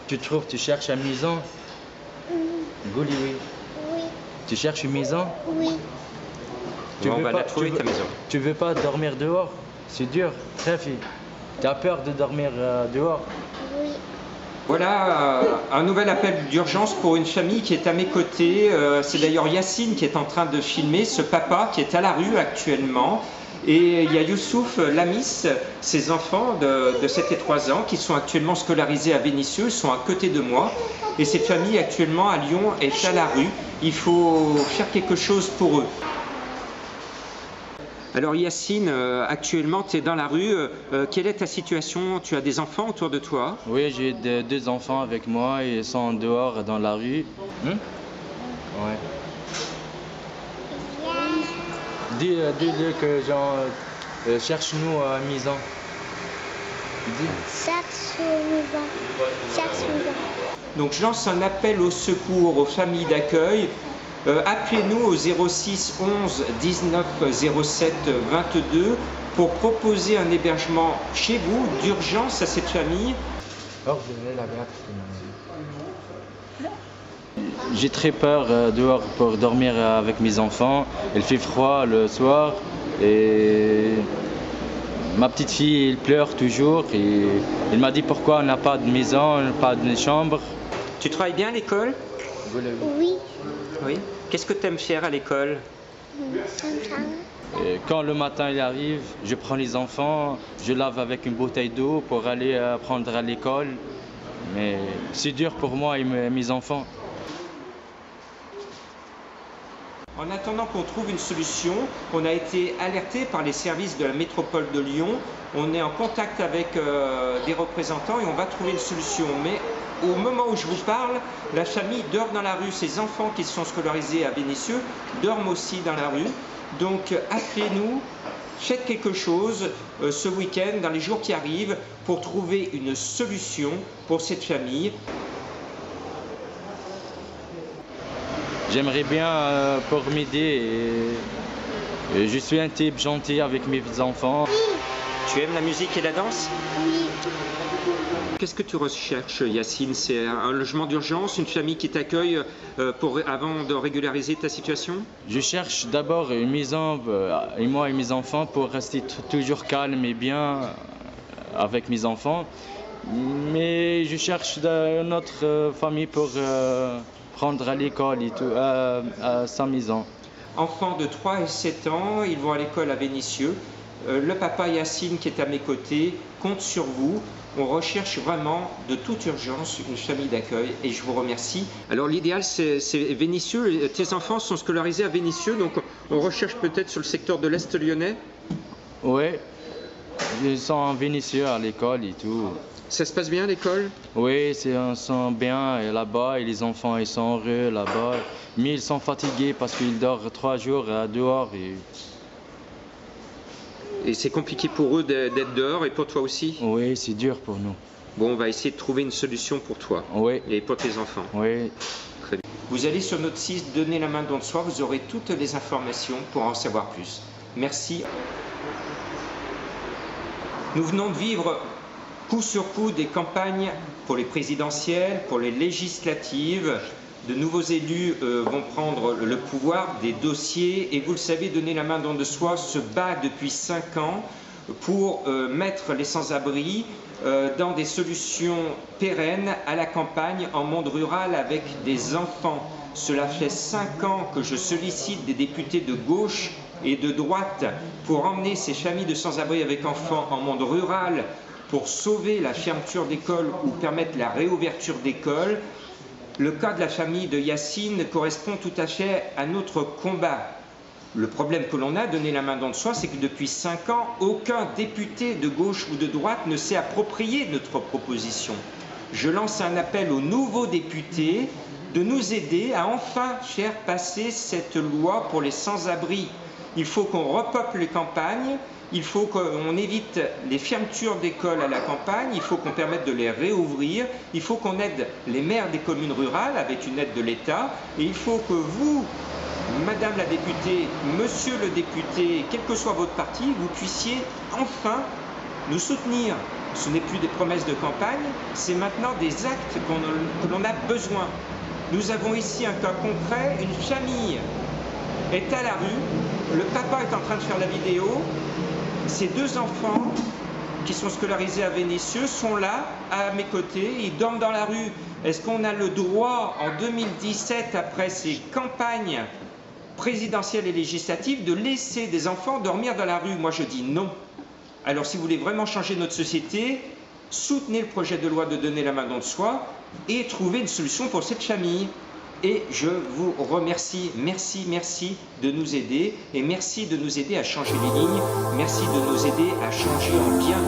Tu trouves, tu cherches une maison? Gouli, oui. Oui, Tu cherches une maison? oui. Tu Bon, on veux va pas- la trouver tu veux- ta maison. Tu veux pas dormir dehors? C'est dur, très fille. Tu as peur de dormir dehors? Oui, Voilà un nouvel appel d'urgence pour une famille qui est à mes côtés. C'est d'ailleurs Yacine qui est en train de filmer ce papa qui est à la rue actuellement. Et il y a Youssouf Lamis, ses enfants de 7 et 3 ans qui sont actuellement scolarisés à Vénissieux, ils sont à côté de moi. Et cette famille actuellement à Lyon est à la rue. Il faut faire quelque chose pour eux. Alors Yacine, actuellement tu es dans la rue. Quelle est ta situation? Tu as des enfants autour de toi? Oui, j'ai deux enfants avec moi et ils sont dehors dans la rue. Ouais. Dis-le que cherche-nous une maison. Dis. cherche une maison. Cherche une maison. Donc je lance un appel au secours aux familles d'accueil. Appelez-nous au 06 11 19 07 22 pour proposer un hébergement chez vous d'urgence à cette famille. J'ai très peur dehors pour dormir avec mes enfants. Il fait froid le soir et ma petite fille elle pleure toujours et elle m'a dit pourquoi on n'a pas de maison, pas de chambre. Tu travailles bien à l'école? Oui, Oui. Qu'est-ce que tu aimes faire à l'école? Et quand le matin il arrive, je prends les enfants, je lave avec une bouteille d'eau pour aller prendre à l'école. Mais c'est dur pour moi et mes enfants. En attendant qu'on trouve une solution, on a été alerté par les services de la métropole de Lyon. On est en contact avec des représentants et on va trouver une solution. Mais au moment où je vous parle, la famille dort dans la rue. Ses enfants qui sont scolarisés à Vénissieux dorment aussi dans la rue. Donc appelez-nous, faites quelque chose ce week-end, dans les jours qui arrivent, pour trouver une solution pour cette famille. J'aimerais bien pour m'aider et je suis un type gentil avec mes enfants. Tu aimes la musique et la danse? oui. Qu'est-ce que tu recherches, Yacine? C'est un logement d'urgence, une famille qui t'accueille avant de régulariser ta situation? Je cherche d'abord une maison, et moi et mes enfants, pour rester toujours calme et bien avec mes enfants. Mais je cherche une autre famille pour prendre à l'école et tout, à sa maison. Enfants de 3 et 7 ans, ils vont à l'école à Vénissieux. Le papa Yacine qui est à mes côtés compte sur vous. On recherche vraiment de toute urgence une famille d'accueil et je vous remercie. Alors l'idéal c'est Vénissieux. Tes enfants sont scolarisés à Vénissieux, donc on recherche peut-être sur le secteur de l'Est lyonnais. Oui, ils sont en Vénissieux à l'école et tout. Ça se passe bien à l'école? Oui, ils sont bien là-bas et les enfants ils sont heureux là-bas. Mais ils sont fatigués parce qu'ils dorment 3 jours dehors. Et c'est compliqué pour eux d'être dehors et pour toi aussi? Oui, c'est dur pour nous. Bon, on va essayer de trouver une solution pour toi Oui, et pour tes enfants. oui. Très bien. Vous allez sur notre site Donnez la main don de soi, vous aurez toutes les informations pour en savoir plus. Merci. Nous venons de vivre coup sur coup des campagnes pour les présidentielles, pour les législatives. De nouveaux élus vont prendre le pouvoir des dossiers et vous le savez, Donner la main don de soi se bat depuis 5 ans pour mettre les sans-abri dans des solutions pérennes à la campagne, en monde rural avec des enfants. Cela fait 5 ans que je sollicite des députés de gauche et de droite pour emmener ces familles de sans-abri avec enfants en monde rural, pour sauver la fermeture d'écoles ou permettre la réouverture d'écoles. Le cas de la famille de Yacine correspond tout à fait à notre combat. Le problème que l'on a, Donner la main don de soi, c'est que depuis 5 ans, aucun député de gauche ou de droite ne s'est approprié notre proposition. Je lance un appel aux nouveaux députés de nous aider à enfin faire passer cette loi pour les sans-abri. Il faut qu'on repeuple les campagnes, il faut qu'on évite les fermetures d'écoles à la campagne, il faut qu'on permette de les réouvrir, il faut qu'on aide les maires des communes rurales avec une aide de l'État, et il faut que vous, Madame la députée, Monsieur le député, quel que soit votre parti, vous puissiez enfin nous soutenir. ce n'est plus des promesses de campagne, c'est maintenant des actes que l'on a besoin. Nous avons ici un cas concret, une famille est à la rue, le papa est en train de faire la vidéo, ses 2 enfants qui sont scolarisés à Vénissieux sont là, à mes côtés, ils dorment dans la rue. Est-ce qu'on a le droit, en 2017, après ces campagnes présidentielles et législatives, de laisser des enfants dormir dans la rue? Moi, je dis non. Alors, si vous voulez vraiment changer notre société, soutenez le projet de loi de donner la main dans le soi et trouvez une solution pour cette famille. Et je vous remercie, merci de nous aider et merci de nous aider à changer les lignes, merci de nous aider à changer en bien